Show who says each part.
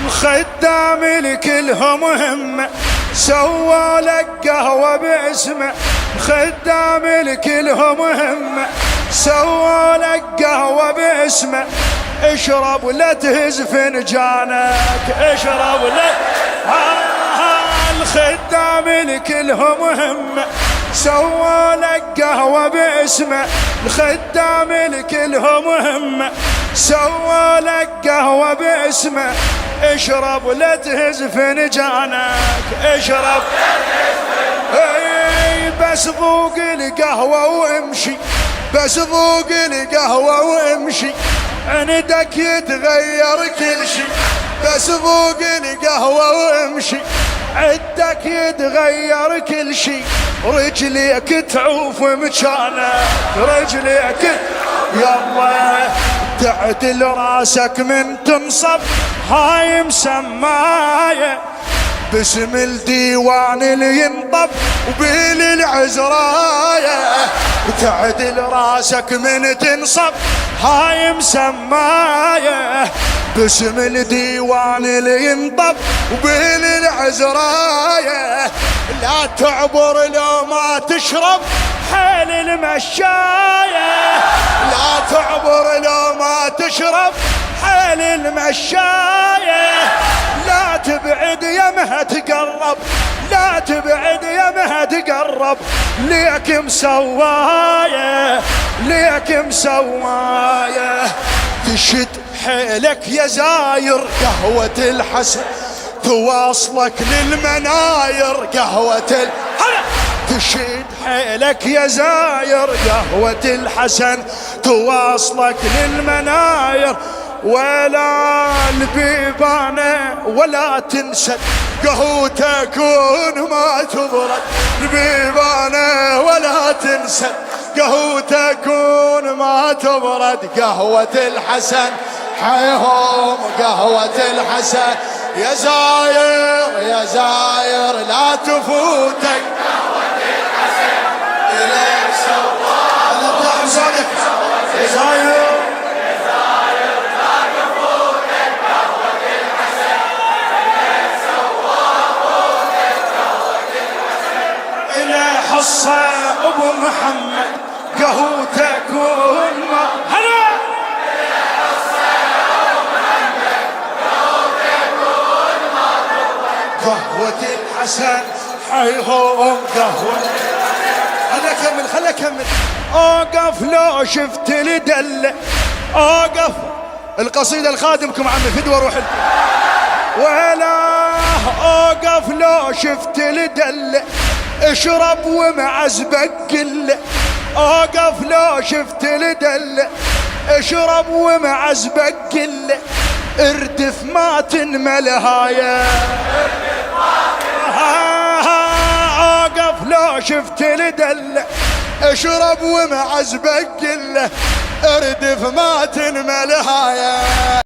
Speaker 1: الخدام الكلهم همه سوى لك قهوة باسمه. خدام الكلهم همه سوى لك قهوة باسمه. اشرب لا تهز فنجانك، اشرب لا. الخدام الكلهم همه سوى لك قهوة باسمه. الخدام الكلهم همه سوى لك قهوة باسمه. اشرب لا تهز فنجانك، اشرب بس ذوق القهوة وامشي، بس ذوق القهوة وامشي. عندك يتغير كل شي، بس ذوق القهوة وامشي. عندك يتغير كل شي. رجليك تعوف مكانك، رجليك يلا تعدل راسك من تنصب. هاي مسماية باسم الديوان اللي ينطب وبيل العزراية. تعدل راسك من تنصب. هاي مسماية باسم الديوان اللي ينطب وبيل العزراية. لا تعبر لو ما تشرب حيل المشاية. لا تعبر لو ما تشرب حيل المشاية. لا تبعد يمها تقرب، لا تبعد يمها تقرب. ليك مسواية، ليك مسواية. تشد حيلك يا زاير قهوة الحسن تواصلك للمناير. قهوة تشد حيلك يا زاير قهوة الحسن تواصلك للمناير. ولا البيبانة ولا تنسى قهوتك كون ما تبرد. البيبانة ولا تنسى قهوتك كون ما تبرد. قهوة الحسن حيهم قهوة الحسن. يا زاير يا زاير لا تفوتك قهوة الحسن. إليك سوار يا زاير حصة ابو محمد قهوتك كون ما هلا. حصة ابو محمد قهوتك كون ما تبرد. قهوة الحسن حيهم قهوة. خلنا اكمل خلنا اكمل. اوقف لو شفت الدلة، اوقف القصيدة الخادمكم عمي فدوى روح ولا. اوقف لو شفت الدلة اشرب ومعزبك كله. اوقف لو شفت الدلة اشرب ومعزبك كله. اردف ما تنمل هايا، اوقف لو شفت الدلة اشرب ومعزبك كله. اردف ما تنمل هايا.